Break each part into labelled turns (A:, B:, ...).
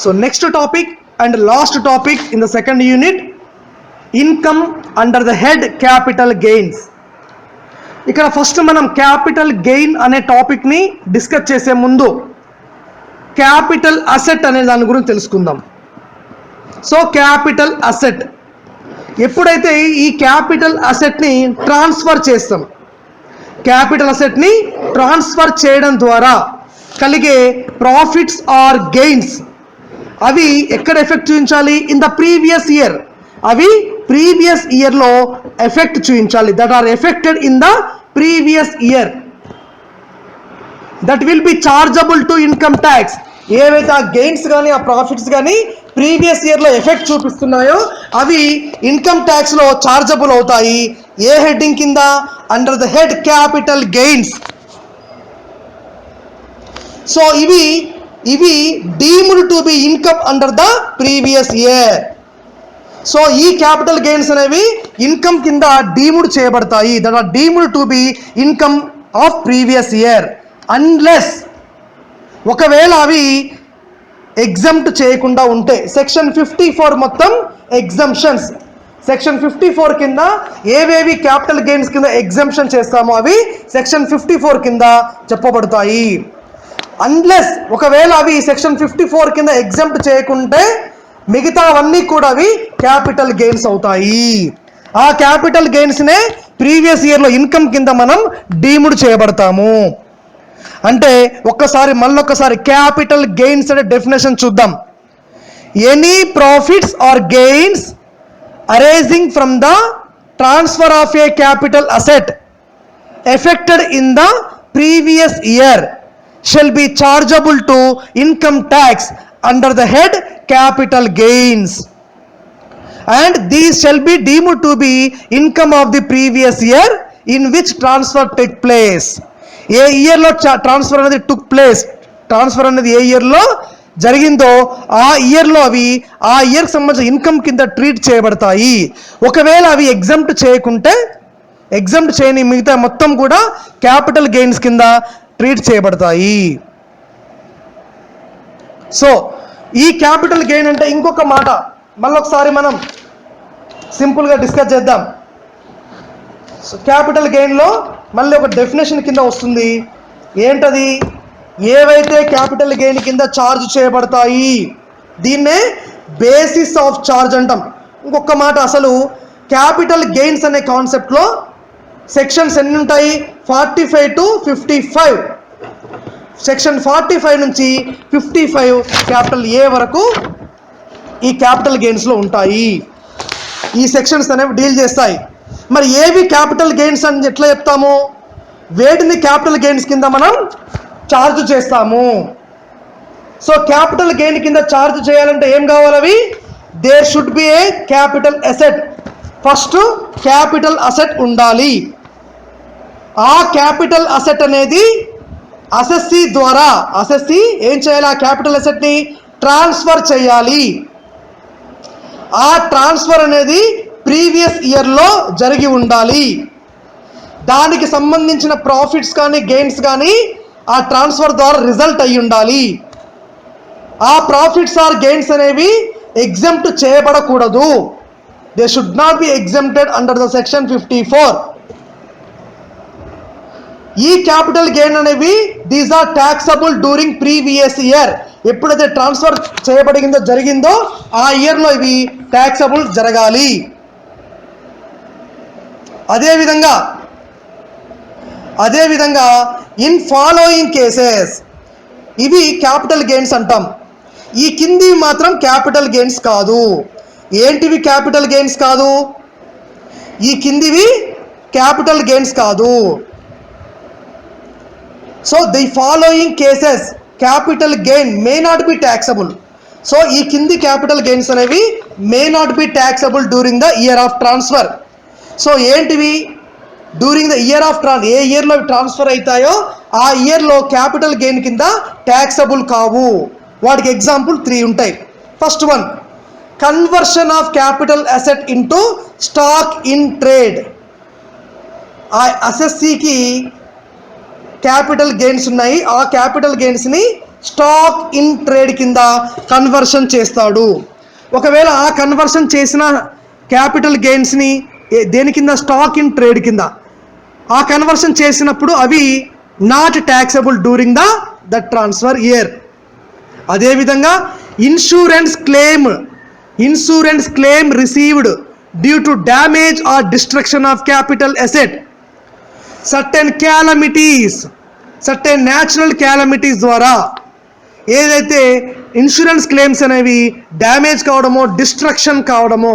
A: So next topic and last topic in the second unit, income under the head capital gains. ఇక్కడ first మనం capital gain అనే టాపిక్ని discuss చేసే ముందు capital asset అనే దాని గురించి తెలుసుకుందాం. సో క్యాపిటల్ అసెట్, ఎప్పుడైతే ఈ క్యాపిటల్ అసెట్ని ట్రాన్స్ఫర్ చేస్తాం, క్యాపిటల్ అసెట్ని ట్రాన్స్ఫర్ చేయడం ద్వారా కలిగే ప్రాఫిట్స్ ఆర్ గెయిన్స్, అవి ఎక్కడ ఎఫెక్ట్ చూపించాలి? In the previous year. అవి ప్రీవియస్ ఇయర్లో ఎఫెక్ట్ చూపించాలి. That are effected in the previous year, that will be chargeable to income tax. ఏవైతే ఆ గెయిన్స్ కానీ ఆ ప్రాఫిట్స్ కానీ ప్రీవియస్ ఇయర్లో ఎఫెక్ట్ చూపిస్తున్నాయో అవి ఇన్కమ్ ట్యాక్స్లో చార్జబుల్ అవుతాయి. ఏ హెడ్డింగ్ కింద? Under the head capital gains. So ఇవి deemed to be income under the previous year. So ఈ క్యాపిటల్ గెయిన్స్ అనేవి ఇన్కమ్ కింద డీమ్డ్ చేయబడతాయి. That are deemed to be income of previous year unless, ఒకవేళ అవి ఎగ్జంప్ట్ చేయకుండా ఉంటే. సెక్షన్ 54 మొత్తం ఎగ్జంప్షన్స్. సెక్షన్ 54 కింద ఏవేవి క్యాపిటల్ గెయిన్స్ కింద ఎగ్జంప్షన్ చేస్తామో అవి సెక్షన్ 54 కింద చెప్పబడతాయి. అన్లెస్, ఒకవేళ అవి సెక్షన్ 54 కింద ఎగ్జంప్ట్ చేయకుంటే మిగతావన్నీ కూడా అవి క్యాపిటల్ గెయిన్స్ అవుతాయి. ఆ క్యాపిటల్ గెయిన్స్నే ప్రీవియస్ ఇయర్లో ఇన్కమ్ కింద మనం డీమ్డ్ చేయబడతాము. అంటే మళ్ళొక్కసారి క్యాపిటల్ గెయిన్స్ అనే డెఫినేషన్ చూద్దాం. Any profits or gains arising from the transfer of a capital asset effected in the previous year shall be chargeable to income tax under the head capital gains, and these shall be deemed to be income of the previous year in which transfer took place. ఏ ఇయర్లో transfer అనేది took place, transfer అనేది ఏ ఇయర్లో జరిగిందో ఆ ఇయర్లో అవి ఆ ఇయర్కి సంబంధించిన ఇన్కమ్ కింద ట్రీట్ చేయబడతాయి. ఒకవేళ అవి ఎగ్జంప్ట్ చేయని మిగతా మొత్తం కూడా క్యాపిటల్ గెయిన్స్ కింద ట్రీట్ చేయబడతాయి. సో ఈ క్యాపిటల్ గెయిన్ అంటే ఇంకొక మాట మళ్ళొకసారి మనం సింపుల్గా డిస్కస్ చేద్దాం. సో క్యాపిటల్ గెయిన్లో మళ్ళీ ఒక డెఫినేషన్ కింద వస్తుంది. ఏంటది? ఏవైతే క్యాపిటల్ గెయిన్ కింద ఛార్జ్ చేయబడతాయి దీన్నే బేసిస్ ఆఫ్ ఛార్జ్ అంటాం. ఇంకొక మాట, అసలు క్యాపిటల్ గెయిన్స్ అనే కాన్సెప్ట్లో సెక్షన్స్ ఎన్ని ఉంటాయి? 45 to 55. సెక్షన్ 45 నుంచి 55 క్యాపిటల్ ఏ వరకు ఈ క్యాపిటల్ గెయిన్స్లో ఉంటాయి. ఈ సెక్షన్స్ అనేవి డీల్ చేస్తాయి. మరి ఏవి క్యాపిటల్ గెయిన్స్ అని ఎట్లా చెప్తాము? వేటిని క్యాపిటల్ గెయిన్స్ కింద మనం ఛార్జ్ చేస్తాము. సో క్యాపిటల్ గెయిన్ కింద ఛార్జ్ చేయాలంటే ఏం కావాలి? అవి there should be a capital asset. First capital asset ఉండాలి. ఆ క్యాపిటల్ అసెట్ అనేది అసెస్సీ ద్వారా ఏం చేయాలి? ఆ క్యాపిటల్ అసెట్ని ట్రాన్స్ఫర్ చేయాలి. ఆ ట్రాన్స్ఫర్ అనేది ప్రీవియస్ ఇయర్లో జరిగి ఉండాలి. దానికి సంబంధించిన ప్రాఫిట్స్ కానీ గెయిన్స్ కానీ ఆ ట్రాన్స్ఫర్ ద్వారా రిజల్ట్ అయ్యి ఉండాలి. ఆ ప్రాఫిట్స్ ఆర్ గెయిన్స్ అనేవి ఎగ్జంప్ట్ చేయబడకూడదు. They should not be exempted under the section 54. ఈ క్యాపిటల్ గెయిన్ అనేవి these are taxable during previous year. ఎప్పుడైతే ట్రాన్స్ఫర్ జరిగిందో ఆ ఇయర్లో ఇవి ట్యాక్సబుల్ జరగాలి. అదేవిధంగా ఇన్ ఫాలోయింగ్ కేసెస్, ఇవి క్యాపిటల్ గెయిన్స్ అంటాం. ఈ కింది మాత్రం క్యాపిటల్ గెయిన్స్ కాదు. ఏంటివి క్యాపిటల్ గెయిన్స్ కాదు? ఈ కిందివి క్యాపిటల్ గెయిన్స్ కాదు. So the following cases capital gain may not be taxable. So ఈ కింది క్యాపిటల్ గెయిన్స్ అనేవి may not be taxable during the year of transfer. So ఏంటివి? డ్యూరింగ్ ద ఇయర్ ఆఫ్ ఏ ఇయర్లో transfer అవుతాయో ఆ ఇయర్లో క్యాపిటల్ గెయిన్ కింద ట్యాక్సబుల్ కావు. వాటికి ఎగ్జాంపుల్ 3 ఉంటాయి. First one, conversion of capital asset into stock in trade. ఆ అసెస్సీకి క్యాపిటల్ గెయిన్స్ ఉన్నాయి. ఆ క్యాపిటల్ గెయిన్స్ని స్టాక్ ఇన్ ట్రేడ్ కింద కన్వర్షన్ చేస్తాడు. ఒకవేళ ఆ కన్వర్షన్ చేసిన క్యాపిటల్ గెయిన్స్ని దేని కింద, స్టాక్ ఇన్ ట్రేడ్ కింద ఆ కన్వర్షన్ చేసినప్పుడు అవి not taxable during the transfer year. అదేవిధంగా insurance claim received due to damage or destruction of capital asset, certain natural calamities ద్వారా ఏదైతే ఇన్సూరెన్స్ క్లెయిమ్స్ అనేవి డ్యామేజ్ కావడమో, డిస్ట్రక్షన్ కావడమో,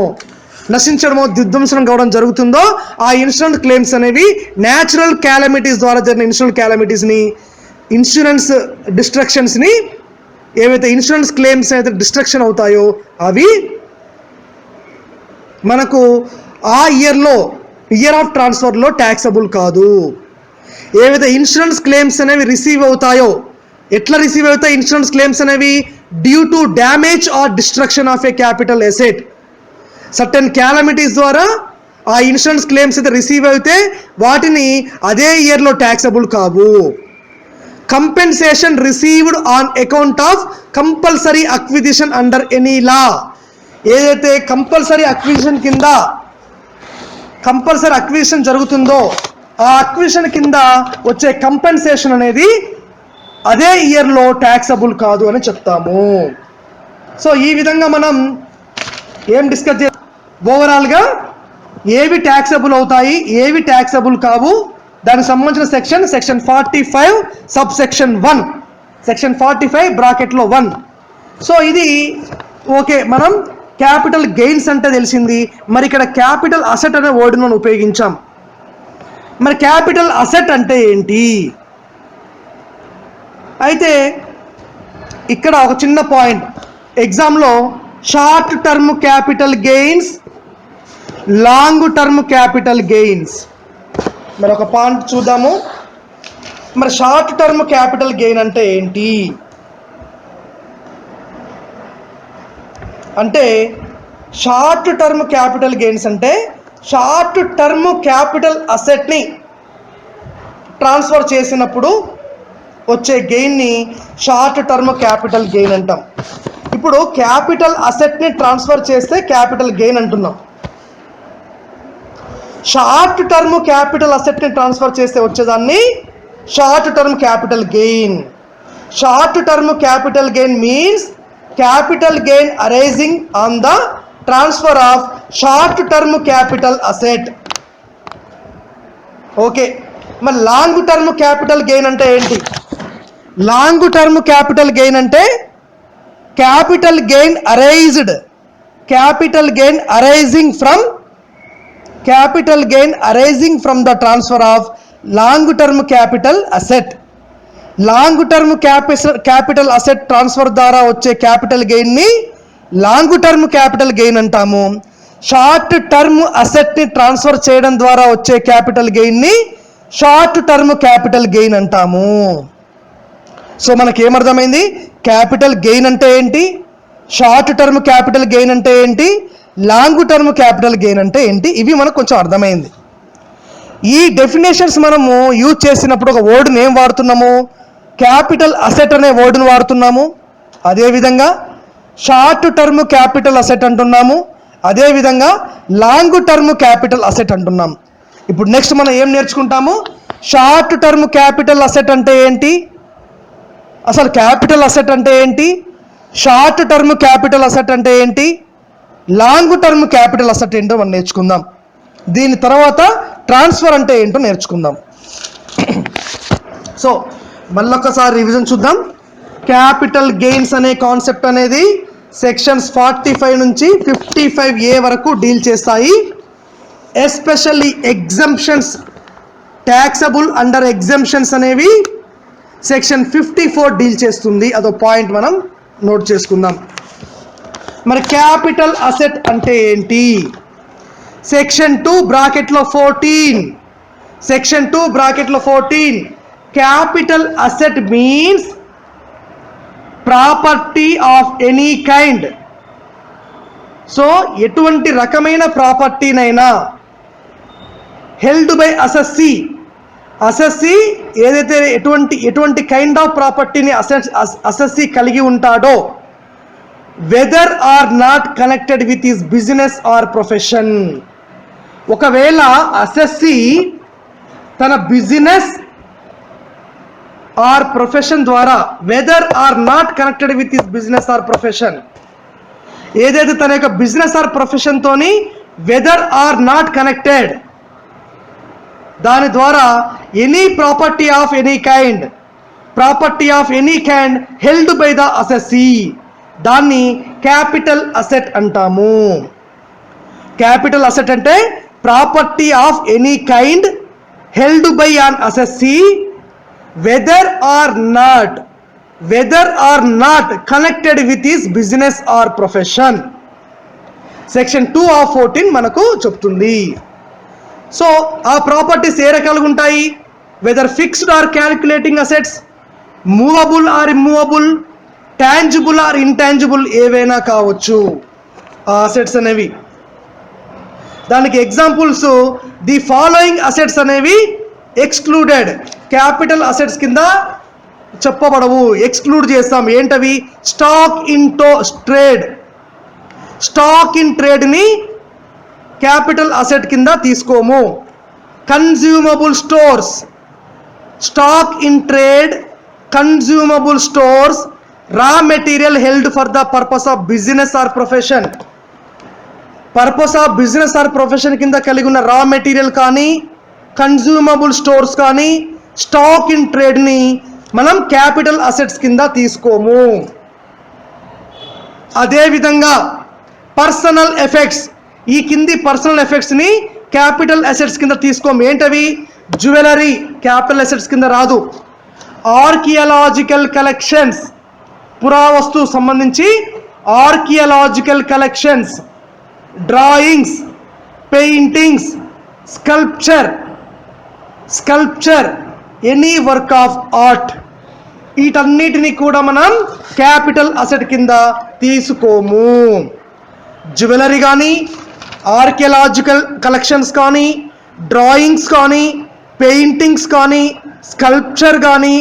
A: నశించడమో, విధ్వంసం కావడం జరుగుతుందో ఆ ఇన్సూరెన్స్ క్లెయిమ్స్ అనేవి న్యాచురల్ క్యాలమిటీస్ ద్వారా జరిగిన ఇన్సూరెన్స్ డిస్ట్రక్షన్స్ని ఏవైతే ఇన్సూరెన్స్ క్లెయిమ్స్ అయితే డిస్ట్రక్షన్ అవుతాయో అవి మనకు ఆ ఇయర్ ఆఫ్ ట్రాన్స్ఫర్లో ట్యాక్సబుల్ కాదు. ఏవైతే ఇన్సూరెన్స్ క్లెయిమ్స్ అనేవి రిసీవ్ అవుతాయో, ఎట్లా రిసీవ్ అవుతాయి ఇన్సూరెన్స్ క్లెయిమ్స్ అనేవి? Due to damage or destruction of a capital asset, certain calamities ద్వారా ఆ ఇన్సూరెన్స్ క్లెయిమ్స్ అయితే రిసీవ్ అయితే వాటిని అదే ఇయర్లో ట్యాక్సబుల్ కావు. Compensation received on account of compulsory acquisition under any లా, ఏదైతే కంపల్సరీ అక్విజిషన్ జరుగుతుందో ఆ అక్విజిషన్ కింద వచ్చే కంపెన్సేషన్ అనేది అదే ఇయర్లో ట్యాక్సబుల్ కాదు అని చెప్తాము. సో ఈ విధంగా మనం ఏం డిస్కస్ చే ఓవరాల్గా ఏవి ట్యాక్సబుల్ అవుతాయి, ఏవి ట్యాక్సబుల్ కావు, దానికి సంబంధించిన సెక్షన్ 45 సబ్సెక్షన్ 1, సెక్షన్ 45 బ్రాకెట్లో 1. సో ఇది ఓకే. మనం క్యాపిటల్ గెయిన్స్ అంటే తెలిసింది. మరి ఇక్కడ క్యాపిటల్ అసెట్ అనే వర్డ్ను ఉపయోగించాం. మరి క్యాపిటల్ అసెట్ అంటే ఏంటి? అయితే ఇక్కడ ఒక చిన్న పాయింట్, ఎగ్జామ్లో short term capital gains, long term capital gains, మరి ఒక పాయింట్ చూద్దాము. మరి షార్ట్ టర్మ్ క్యాపిటల్ గెయిన్ అంటే ఏంటి అంటే, షార్ట్ టర్మ్ క్యాపిటల్ గెయిన్స్ అంటే షార్ట్ టర్మ్ క్యాపిటల్ అసెట్ని ట్రాన్స్ఫర్ చేసినప్పుడు వచ్చే గెయిన్ని షార్ట్ టర్మ్ క్యాపిటల్ గెయిన్ అంటాం. ఇప్పుడు క్యాపిటల్ అసెట్ని ట్రాన్స్ఫర్ చేస్తే క్యాపిటల్ గెయిన్ అంటున్నాం. షార్ట్ టర్మ్ క్యాపిటల్ అసెట్ని ట్రాన్స్ఫర్ చేస్తే వచ్చేదాన్ని short term capital gain. Short term capital gain means capital gain arising on the transfer of short term capital asset. Okay. మరి long term capital gain అంటే ఏంటి? Long term capital gain అంటే capital gain arising from the transfer of long term capital asset. Long term capital asset transfer ద్వారా వచ్చే capital గెయిన్ని long term capital gain అంటాము. Short term అసెట్ని transfer చేయడం ద్వారా వచ్చే క్యాపిటల్ గెయిన్ని షార్ట్ టర్మ్ క్యాపిటల్ గెయిన్ అంటాము. సో మనకి ఏమర్థమైంది? క్యాపిటల్ గెయిన్ అంటే ఏంటి, షార్ట్ టర్మ్ క్యాపిటల్ గెయిన్ అంటే ఏంటి, లాంగ్ టర్మ్ క్యాపిటల్ గెయిన్ అంటే ఏంటి, ఇవి మనకు కొంచెం అర్థమైంది. ఈ డెఫినేషన్స్ మనము యూజ్ చేసినప్పుడు ఒక వర్డ్ని ఏం వాడుతున్నాము? క్యాపిటల్ అసెట్ అనే వర్డ్ను వాడుతున్నాము. అదేవిధంగా షార్ట్ టర్మ్ క్యాపిటల్ అసెట్ అంటున్నాము. అదేవిధంగా లాంగ్ టర్మ్ క్యాపిటల్ అసెట్ అంటున్నాం. ఇప్పుడు నెక్స్ట్ మనం ఏం నేర్చుకుంటాము? షార్ట్ టర్మ్ క్యాపిటల్ అసెట్ అంటే ఏంటి, అసలు క్యాపిటల్ అసెట్ అంటే ఏంటి, షార్ట్ టర్మ్ క్యాపిటల్ అసెట్ అంటే ఏంటి, లాంగ్ టర్మ్ క్యాపిటల్ అసెట్ ఏంటో మనం నేర్చుకుందాం. దీని తర్వాత ట్రాన్స్ఫర్ అంటే ఏంటో నేర్చుకుందాం. సో మళ్ళొక్కసారి రివిజన్ చూద్దాం. క్యాపిటల్ గెయిన్స్ అనే కాన్సెప్ట్ అనేది సెక్షన్స్ 45 నుంచి 55A వరకు డీల్ చేస్తాయి. Especially exemptions, taxable under exemptions అనేవి సెక్షన్ 54 డీల్ చేస్తుంది. అదో పాయింట్ మనం నోట్ చేసుకుందాం. మరి క్యాపిటల్ అసెట్ అంటే ఏంటి? సెక్షన్ 2 బ్రాకెట్లో 14 capital asset means property of any kind. So ఎటువంటి రకమైన ప్రాపర్టీనైనా హెల్డ్ బై అసెస్సీ అసెస్సీ ఏదైతే ఎటువంటి కైండ్ ఆఫ్ ప్రాపర్టీని అసెస్సీ కలిగి ఉంటాడో, whether or not connected with his business or profession. ఒకవేళ అసెస్సీ తన బిజినెస్ ఆర్ ప్రొఫెషన్ ద్వారా, whether or not connected with his business or profession, ఏదైతే తన యొక్క బిజినెస్ ఆర్ ప్రొఫెషన్ తోని వెదర్ ఆర్ నాట్ కనెక్టెడ్, దాని ద్వారా any property of any kind held by the assessee, దాన్ని క్యాపిటల్ అసెట్ అంటాము. క్యాపిటల్ అసెట్ అంటే property of any kind held by an assessee whether or not connected with his business or profession. Section 2 of 14 మనకు చెప్తుంది. So ఆ properties ఏ రకాలుగా ఉంటాయి? Whether fixed or calculating assets, movable or immovable, tangible or intangible, ఏవైనా కావచ్చు ఆ assets అనేవి. దానికి ఎగ్జాంపుల్స్ ది ఫాలోయింగ్ అసెట్స్ అనేవి ఎక్స్క్లూడెడ్, క్యాపిటల్ అసెట్స్ కింద చెప్పబడవు, ఎక్స్క్లూడ్ చేస్తాం. ఏంటవి? స్టాక్ ఇన్ ట్రేడ్ని క్యాపిటల్ అసెట్ కింద తీసుకోము. Consumable stores, stock in trade, consumable stores, raw material held for the purpose of business or profession, కింద కలిగి ఉన్న రా మెటీరియల్ కానీ, కన్జ్యూమబుల్ స్టోర్స్ కానీ, స్టాక్ ఇన్ ట్రేడ్ని మనం క్యాపిటల్ అసెట్స్ కింద తీసుకోము. అదేవిధంగా పర్సనల్ ఎఫెక్ట్స్, ఈ కింది పర్సనల్ ఎఫెక్ట్స్ని క్యాపిటల్ అసెట్స్ కింద తీసుకోము. ఏంటవి? జ్యువెలరీ క్యాపిటల్ అసెట్స్ కింద రాదు. ఆర్కియాలజికల్ కలెక్షన్స్, పురావస్తు సంబంధించి archaeological collections, drawings, paintings, sculpture, any work of art, వీటన్నిటిని కూడా మనం క్యాపిటల్ అసెట్ కింద తీసుకోము. జ్యువెలరీ కానీ, ఆర్కియాలజికల్ కలెక్షన్స్ కానీ, డ్రాయింగ్స్ కానీ, పెయింటింగ్స్ కానీ, స్కల్ప్చర్ కానీ,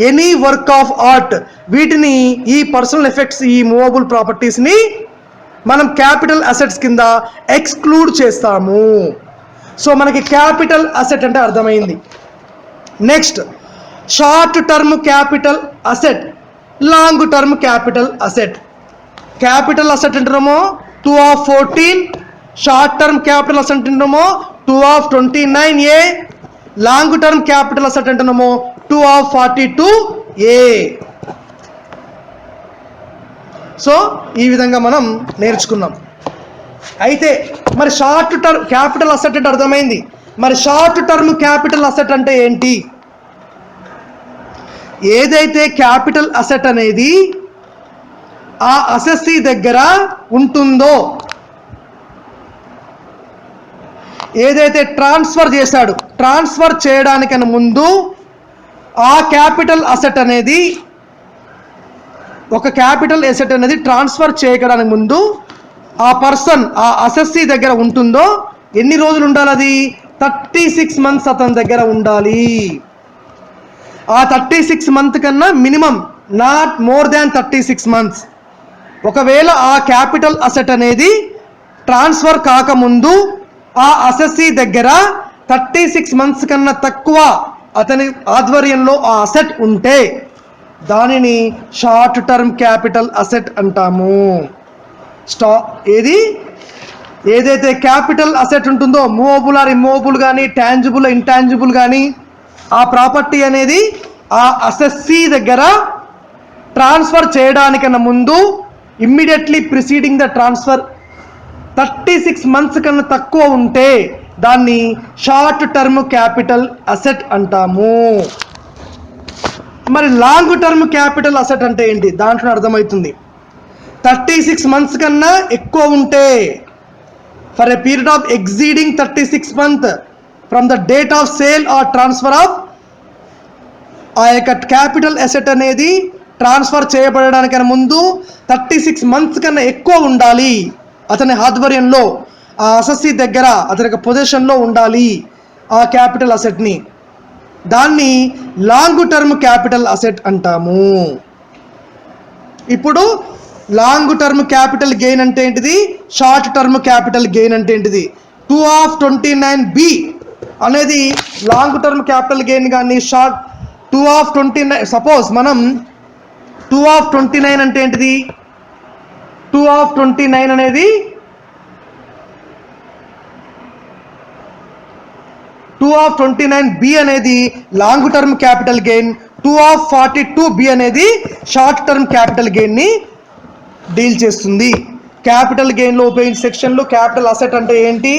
A: ఎనీ వర్క్ ఆఫ్ ఆర్ట్, వీటిని ఈ పర్సనల్ ఎఫెక్ట్స్, ఈ మూవబుల్ ప్రాపర్టీస్ని మనం క్యాపిటల్ అసెట్స్ కింద ఎక్స్క్లూడ్ చేస్తాము. సో మనకి క్యాపిటల్ అసెట్ అంటే అర్థమైంది. Next, short term capital asset, long term capital asset. Capital asset అంటున్నామో 2 of 14, short term capital asset అంటున్నామో 2 of 29A, long term capital asset అంటున్నామో 2 ఆఫ్ 42A. సో ఈ విధంగా మనం నేర్చుకున్నాం. అయితే మరి షార్ట్ టర్మ్ క్యాపిటల్ అసెట్ అంటే అర్థమైంది. మరి షార్ట్ టర్మ్ క్యాపిటల్ అసెట్ అంటే ఏంటి? ఏదైతే క్యాపిటల్ అసెట్ అనేది ఆ అసెస్సీ దగ్గర ఉంటుందో, ఏదైతే ట్రాన్స్ఫర్ చేశాడు, ట్రాన్స్ఫర్ చేయడానికన్నా ముందు ఆ క్యాపిటల్ అసెట్ అనేది, ఒక క్యాపిటల్ అసెట్ అనేది ట్రాన్స్ఫర్ చేయడానికి ముందు ఆ పర్సన్ ఆ అసెస్సీ దగ్గర ఉంటుందో ఎన్ని రోజులు ఉండాలి? అది 36 మంత్స్ అతని దగ్గర ఉండాలి. ఆ 36 మంత్ కన్నా minimum, not more than 36 months. ఒకవేళ ఆ క్యాపిటల్ అసెట్ అనేది ట్రాన్స్ఫర్ కాకముందు ఆ అసెస్సీ దగ్గర 36 మంత్స్ కన్నా తక్కువ అతని ఆధ్వర్యంలో ఆ అసెట్ ఉంటే దానిని షార్ట్ టర్మ్ క్యాపిటల్ అసెట్ అంటాము. ఏదైతే క్యాపిటల్ అసెట్ ఉంటుందో, మూవబుల్ ఆర్ ఇమ్మూవబుల్ కానీ, టాంజిబుల్ ఇంటాంజిబుల్ కానీ, ఆ ప్రాపర్టీ అనేది ఆ అసెస్సీ దగ్గర ట్రాన్స్ఫర్ చేయడానికన్నా ముందు, immediately preceding the transfer 36 months కన్నా తక్కువ ఉంటే దాన్ని షార్ట్ టర్మ్ క్యాపిటల్ అసెట్ అంటాము. మరి లాంగ్ టర్మ్ క్యాపిటల్ అసెట్ అంటే ఏంటి? దాంట్లో అర్థమవుతుంది. 36 మంత్స్ కన్నా ఎక్కువ ఉంటే, for a period of exceeding 36 month from the date of sale or transfer of, ఆ యొక్క క్యాపిటల్ అసెట్ అనేది ట్రాన్స్ఫర్ చేయబడడానికన్నా ముందు 36 మంత్స్ కన్నా ఎక్కువ ఉండాలి అతని ఆధ్వర్యంలో, ఆ అసెస్సీ దగ్గర అతని యొక్క పొజిషన్లో ఉండాలి ఆ క్యాపిటల్ అసెట్ని. దాన్ని లాంగ్ టర్మ్ క్యాపిటల్ అసెట్ అంటాము. ఇప్పుడు లాంగ్ టర్మ్ క్యాపిటల్ గెయిన్ అంటే ఏంటిది, షార్ట్ టర్మ్ క్యాపిటల్ గెయిన్ అంటే ఏంటిది. 2/29B అనేది లాంగ్ టర్మ్ క్యాపిటల్ గెయిన్ కానీ షార్ట్ 2/29. సపోజ్ మనం 2/29 అంటే ఏంటిది, 2/29 అనేది 2/29B అనేది long term capital gain, 2/42B అనేది షార్ట్ టర్మ్ క్యాపిటల్ గెయిన్ని డీల్ చేస్తుంది. క్యాపిటల్ గెయిన్లో ఉపయోగించే సెక్షన్లు క్యాపిటల్ అసెట్ అంటే ఏంటి,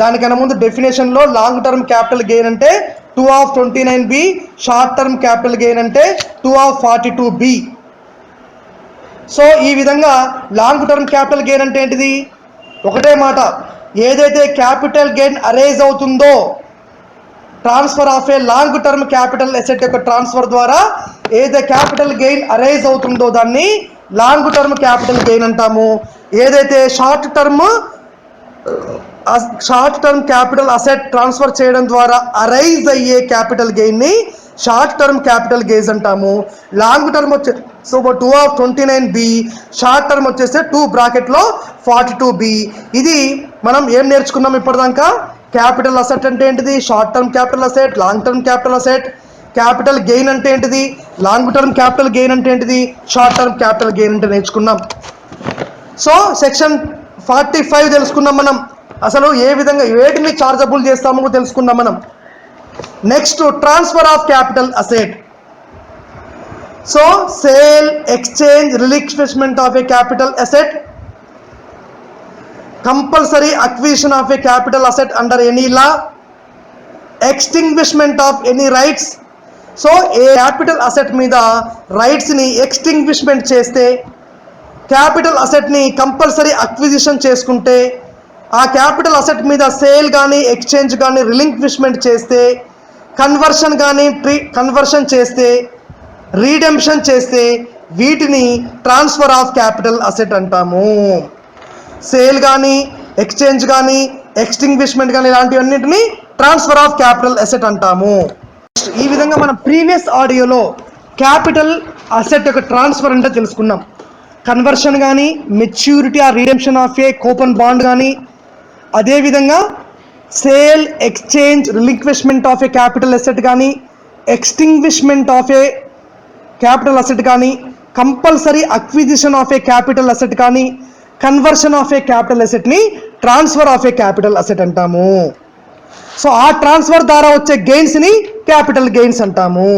A: దానికన్నా ముందు డెఫినేషన్లో లాంగ్ టర్మ్ క్యాపిటల్ గెయిన్ అంటే 2/29B, short term capital gain అంటే 2/42B. సో ఈ విధంగా లాంగ్ టర్మ్ క్యాపిటల్ గెయిన్ అంటే ఏంటిది, ఒకటే మాట, ఏదైతే క్యాపిటల్ గెయిన్ అరైజ్ అవుతుందో transfer of a long term capital asset యొక్క ట్రాన్స్ఫర్ ద్వారా ఏదైతే క్యాపిటల్ గెయిన్ అరైజ్ అవుతుందో దాన్ని లాంగ్ టర్మ్ క్యాపిటల్ గెయిన్ అంటాము. ఏదైతే short term capital asset transfer చేయడం ద్వారా అరైజ్ అయ్యే క్యాపిటల్ గెయిన్ని షార్ట్ టర్మ్ క్యాపిటల్ గెయిన్స్ అంటాము. లాంగ్ టర్మ్ వచ్చే 2/29B, షార్ట్ టర్మ్ వచ్చేస్తే 2(42B. ఇది మనం ఏం నేర్చుకున్నాం ఇప్పటిదాకా, క్యాపిటల్ అసెట్ అంటే ఏంటిది, short term capital asset, long term capital asset, capital gain అంటే ఏంటిది, లాంగ్ టర్మ్ క్యాపిటల్ గెయిన్ అంటే ఏంటిది, షార్ట్ టర్మ్ క్యాపిటల్ గెయిన్ అంటే నేర్చుకున్నాం. సో సెక్షన్ 45 తెలుసుకున్నాం మనం, అసలు ఏ విధంగా వేటిని చార్జబుల్ చేస్తామో తెలుసుకున్నాం మనం. Next transfer of capital asset. So sale, exchange, relinquishment of a capital asset, compulsory acquisition of a capital asset under any law, extinguishment of any rights. So ఏ క్యాపిటల్ అసెట్ మీద రైట్స్ని ఎక్స్టింగ్విష్మెంట్ చేస్తే, క్యాపిటల్ అసెట్ని కంపల్సరీ అక్విజిషన్ చేసుకుంటే, ఆ capital asset మీద sale కానీ exchange కానీ relinquishment చేస్తే, కన్వర్షన్ చేస్తే, రీడెంప్షన్ చేస్తే, వీటిని ట్రాన్స్ఫర్ ఆఫ్ క్యాపిటల్ అసెట్ అంటాము. సేల్ కానీ ఎక్స్చేంజ్ కానీ ఎక్స్టింగ్విష్మెంట్ కానీ ఇలాంటివన్నింటినీ ట్రాన్స్ఫర్ ఆఫ్ క్యాపిటల్ అసెట్ అంటాము. ఈ విధంగా మనం ప్రీవియస్ ఆడియోలో క్యాపిటల్ అసెట్ యొక్క ట్రాన్స్ఫర్ అంటే తెలుసుకున్నాం. కన్వర్షన్ కానీ, maturity or redemption of a coupon bond కానీ, అదేవిధంగా sale, exchange, relinquishment of a capital asset కానీ, extinguishment of a capital asset కానీ, compulsory acquisition of a capital asset కానీ, కన్వర్షన్ ఆఫ్ ఏ క్యాపిటల్ అసెట్ని transfer of a capital asset అంటాము. So ఆ transfer ద్వారా వచ్చే గెయిన్స్ని క్యాపిటల్ గెయిన్స్ అంటాము.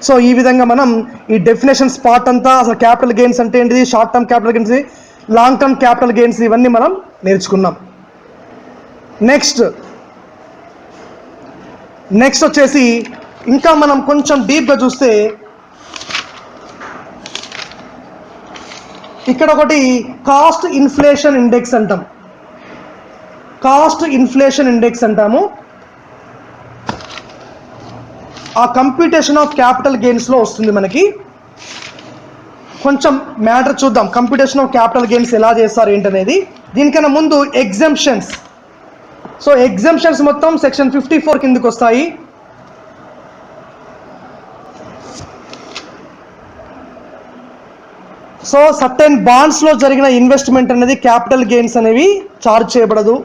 A: సో ఈ విధంగా మనం ఈ డెఫినేషన్స్ పార్ట్ అంతా, అసలు క్యాపిటల్ గెయిన్స్ అంటే ఏంటిది, short term capital gains, long term capital gains, ఇవన్నీ మనం నేర్చుకున్నాం. నెక్స్ట్ వచ్చేసి ఇంకా మనం కొంచెం డీప్గా చూస్తే ఇక్కడ ఒకటి కాస్ట్ ఇన్ఫ్లేషన్ ఇండెక్స్ అంటాం. కాస్ట్ ఇన్ఫ్లేషన్ ఇండెక్స్ అంటాము. ఆ కంప్యూటేషన్ ఆఫ్ క్యాపిటల్ గెయిన్స్లో వస్తుంది మనకి. కొంచెం మ్యాటర్ చూద్దాం, కంప్యూటేషన్ ఆఫ్ క్యాపిటల్ గెయిన్స్ ఎలా చేస్తారు ఏంటనేది. దీనికన్నా ముందు ఎగ్జంప్షన్స్. సో ఎగ్జంప్షన్స్ మొత్తం సెక్షన్ 54 కిందకి వస్తాయి. సో సర్టెన్ బాండ్స్లో జరిగిన ఇన్వెస్ట్మెంట్ అనేది క్యాపిటల్ గెయిన్స్ అనేవి చార్జ్ చేయబడదు.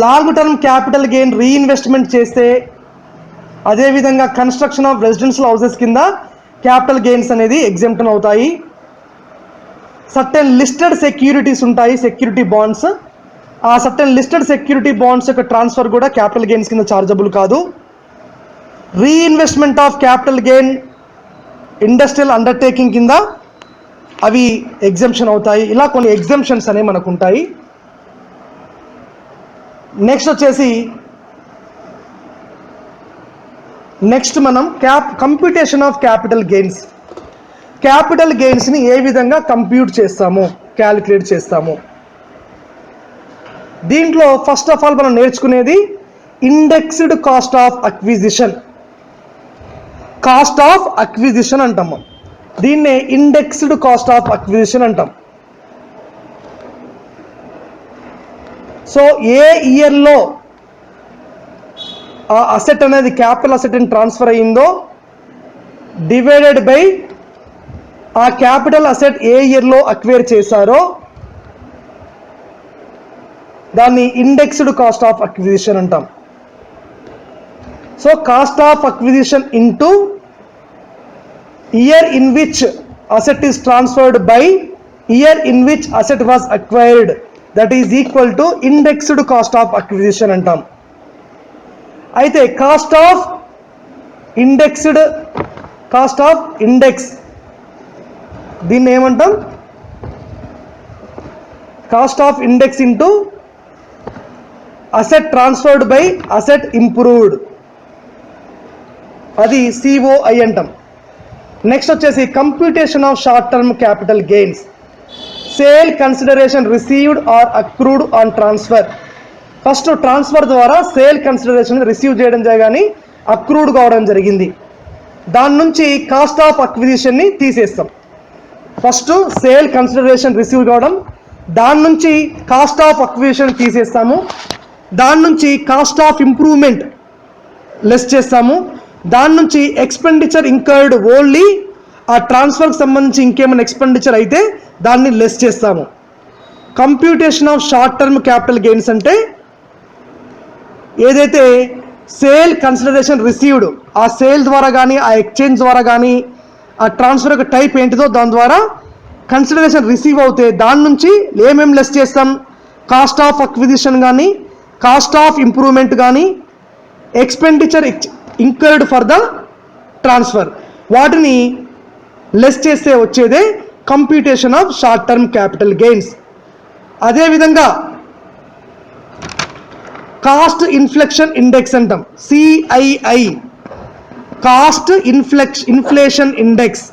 A: Long term capital gain reinvestment చేస్తే, అదేవిధంగా కన్స్ట్రక్షన్ ఆఫ్ రెసిడెన్షియల్ హౌసెస్ కింద క్యాపిటల్ గెయిన్స్ అనేది ఎగ్జెంప్షన్ అవుతాయి. సర్టెన్ లిస్టెడ్ సెక్యూరిటీస్ ఉంటాయి, సెక్యూరిటీ బాండ్స్. ఆ సర్టెన్ లిస్టెడ్ సెక్యూరిటీ బాండ్స్ యొక్క ట్రాన్స్ఫర్ కూడా క్యాపిటల్ గెయిన్స్ కింద చార్జబుల్ కాదు. Reinvestment of capital gain industrial undertaking కింద అవి ఎగ్జంప్షన్ అవుతాయి. ఇలా కొన్ని ఎగ్జంప్షన్స్ అనేవి మనకు ఉంటాయి. నెక్స్ట్ మనం computation of capital gains. Capital గెయిన్స్ని ఏ విధంగా కంప్యూట్ చేస్తాము, క్యాలిక్యులేట్ చేస్తాము. దీంట్లో ఫస్ట్ ఆఫ్ ఆల్ మనం నేర్చుకునేది indexed cost of acquisition. Cost of acquisition అంటాము, దీన్నే ఇండెక్స్డ్ కాస్ట్ ఆఫ్ అక్విజిషన్ అంటాం. సో ఏ ఇయర్లో ఆ అసెట్ అనేది క్యాపిటల్ అసెట్ ట్రాన్స్ఫర్ అయ్యిందో డివైడెడ్ బై ఆ క్యాపిటల్ అసెట్ ఏ ఇయర్లో అక్వైర్ చేశారో దాన్ని ఇండెక్స్డ్ కాస్ట్ ఆఫ్ అక్విజిషన్ అంటాం. So cost of acquisition into year in which asset is transferred by year in which asset was acquired, that is equal to indexed cost of acquisition అంటాం. అయితే cost of index దీన్ని ఏమంటాం? Cost of index into asset transferred by asset improved, అది COI అంటాం. Next వచ్చేసి computation of short term capital gains. Sale consideration received are accrued on transfer. First transfer ద్వారా sale consideration receive చేయడం కానీ accrued కావడం జరిగింది. దాని నుంచి కాస్ట్ ఆఫ్ అక్విజిషన్ని తీసేస్తాం. ఫస్ట్ సేల్ కన్సిడరేషన్ రిసీవ్ కావడం, దాని నుంచి కాస్ట్ ఆఫ్ అక్విజిషన్ తీసేస్తాము, దాని నుంచి కాస్ట్ ఆఫ్ ఇంప్రూవ్మెంట్ లెస్ చేస్తాము, దాని నుంచి ఎక్స్పెండిచర్ ఇంకర్డ్ ఓన్లీ ఆ ట్రాన్స్ఫర్కి సంబంధించి ఇంకేమైనా ఎక్స్పెండిచర్ అయితే దాన్ని లెస్ చేస్తాము. Computation of short term capital gains అంటే ఏదైతే సేల్ కన్సిడరేషన్ రిసీవ్డ్, ఆ సేల్ ద్వారా కానీ ఆ ఎక్స్చేంజ్ ద్వారా కానీ ఆ ట్రాన్స్ఫర్ యొక్క టైప్ ఏంటిదో దాని ద్వారా కన్సిడరేషన్ రిసీవ్ అవుతే దాని నుంచి ఏమేమి లెస్ చేస్తాం? కాస్ట్ ఆఫ్ అక్విజిషన్ కానీ, కాస్ట్ ఆఫ్ ఇంప్రూవ్మెంట్ కానీ, expenditure incurred for the transfer, వాటిని లెస్ చేస్తే వచ్చేదే computation of short term capital gains. అదేవిధంగా కాస్ట్ ఇన్ఫ్లేషన్ ఇండెక్స్ అంటాం, CII, cost inflation index.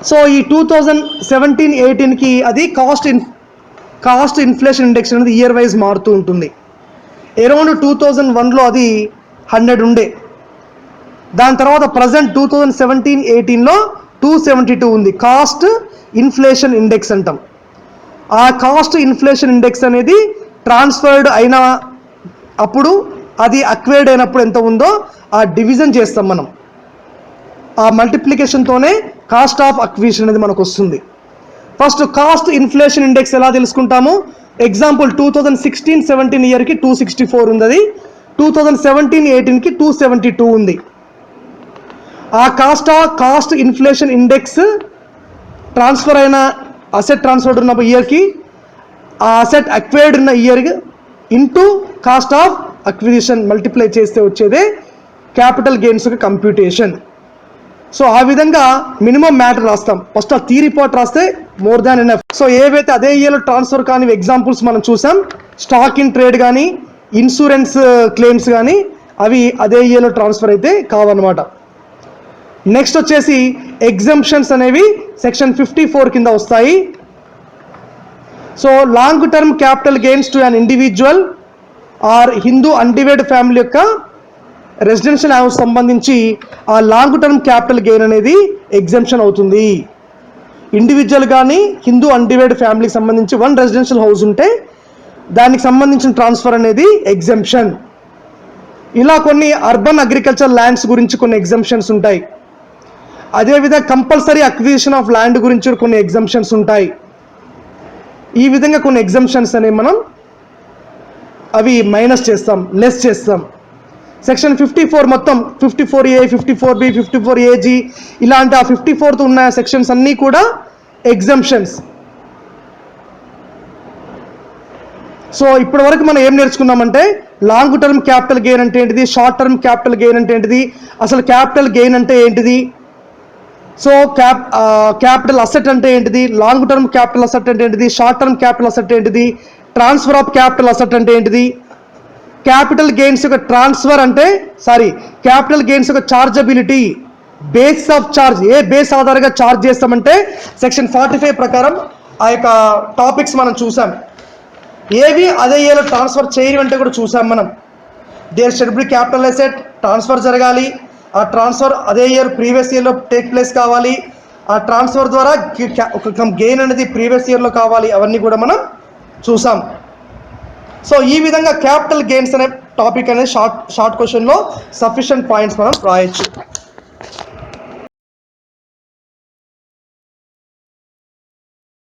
A: So ఈ 2017-18కి అది కాస్ట్ ఇన్ఫ్లేషన్ ఇండెక్స్ అనేది ఇయర్ వైజ్ మారుతూ ఉంటుంది. అరౌండ్ 2001లో అది 100 ఉండే, దాని తర్వాత ప్రజెంట్ 2017-18లో 272 ఉంది. కాస్ట్ ఇన్ఫ్లేషన్ ఇండెక్స్ అంటాం. ఆ కాస్ట్ ఇన్ఫ్లేషన్ ఇండెక్స్ అనేది ట్రాన్స్ఫర్డ్ అయిన అప్పుడు అది అక్వైర్డ్ అయినప్పుడు ఎంత ఉందో ఆ డివిజన్ చేస్తాం మనం. ఆ మల్టిప్లికేషన్తోనే కాస్ట్ ఆఫ్ అక్విజిషన్ అనేది మనకు వస్తుంది. ఫస్ట్ కాస్ట్ ఇన్ఫ్లేషన్ ఇండెక్స్ ఎలా తెలుసుకుంటాము? ఎగ్జాంపుల్ 2016-17 ఇయర్కి 264 ఉంది, అది 2017-18కి 272 ఉంది. ఆ కాస్ట్ ఇన్ఫ్లేషన్ ఇండెక్స్ ట్రాన్స్ఫర్ అయిన అసెట్ ట్రాన్స్ఫర్డ్ ఉన్న ఇయర్కి ఆ అసెట్ అక్వైర్డ్ ఉన్న year into cost of acquisition multiply చేస్తే వచ్చేదే క్యాపిటల్ గెయిన్స్ యొక్క కంప్యూటేషన్. సో ఆ విధంగా మినిమం మ్యాటర్ రాస్తాం. ఫస్ట్ ఆ థియరీ పార్ట్ రాస్తే మోర్ దాన్ ఎనఫ్. సో ఏవైతే అదే ఇయర్లో ట్రాన్స్ఫర్ కానీ ఎగ్జాంపుల్స్ మనం చూసాం, స్టాక్ ఇన్ ట్రేడ్ కానీ, ఇన్సూరెన్స్ క్లెయిమ్స్ కానీ, అవి అదే ఇయర్లో ట్రాన్స్ఫర్ అయితే కావన్నమాట. నెక్స్ట్ వచ్చేసి ఎగ్జంప్షన్స్ అనేవి సెక్షన్ 54 కింద వస్తాయి. So long term capital gains to an individual or Hindu undivided family యొక్క రెసిడెన్షియల్ హౌస్ సంబంధించి ఆ లాంగ్ టర్మ్ క్యాపిటల్ గెయిన్ అనేది ఎగ్జంప్షన్ అవుతుంది. ఇండివిజువల్ కానీ హిందూ అన్డివైడెడ్ ఫ్యామిలీకి సంబంధించి 1 రెసిడెన్షియల్ హౌస్ ఉంటే దానికి సంబంధించిన ట్రాన్స్ఫర్ అనేది ఎగ్జంప్షన్. ఇలా కొన్ని అర్బన్ అగ్రికల్చర్ ల్యాండ్స్ గురించి కొన్ని ఎగ్జంప్షన్స్ ఉంటాయి. అదేవిధంగా కంపల్సరీ అక్విజిషన్ ఆఫ్ ల్యాండ్ గురించి కొన్ని ఎగ్జంప్షన్స్ ఉంటాయి. ఈ విధంగా కొన్ని ఎగ్జంప్షన్స్ అనేవి మనం అవి మైనస్ చేస్తాం, లెస్ చేస్తాం. సెక్షన్ 54 మొత్తం 54A, 54B, 54AG ఇలాంటి ఆ 54తో ఉన్న సెక్షన్స్ అన్నీ కూడా ఎగ్జంప్షన్స్. సో ఇప్పటి వరకు మనం ఏం నేర్చుకున్నామంటే లాంగ్ టర్మ్ క్యాపిటల్ గెయిన్ అంటే ఏంటిది, షార్ట్ టర్మ్ క్యాపిటల్ గెయిన్ అంటే ఏంటిది, అసలు క్యాపిటల్ గెయిన్ అంటే ఏంటిది, సో క్యాపిటల్ అసెట్ అంటే ఏంటిది, లాంగ్ టర్మ్ క్యాపిటల్ అసెట్ అంటే ఏంటిది, షార్ట్ టర్మ్ క్యాపిటల్ అసెట్ ఏంటిది, ట్రాన్స్ఫర్ ఆఫ్ క్యాపిటల్ అసెట్ అంటే ఏంటిది, క్యాపిటల్ గెయిన్స్ యొక్క ట్రాన్స్ఫర్ అంటే క్యాపిటల్ గెయిన్స్ యొక్క చార్జబిలిటీ, బేస్ ఆఫ్ చార్జ్, ఏ బేస్ ఆధారంగా చార్జ్ చేస్తామంటే సెక్షన్ 45 ప్రకారం ఆ యొక్క టాపిక్స్ మనం చూసాం. ఏవి అదే ఇయర్లో ట్రాన్స్ఫర్ చేయని అంటే కూడా చూసాం మనం. There should be capital asset transfer జరగాలి, ఆ ట్రాన్స్ఫర్ అదే year previous year take place కావాలి, ఆ ట్రాన్స్ఫర్ ద్వారా ఒక గెయిన్ అనేది ప్రీవియస్ ఇయర్లో కావాలి, అవన్నీ కూడా మనం చూసాం. సో ఈ విధంగా క్యాపిటల్ గెయిన్స్ అనే టాపిక్ అనేది షార్ట్ క్వశ్చన్లో సఫిషియంట్ పాయింట్స్ మనం రాయొచ్చు.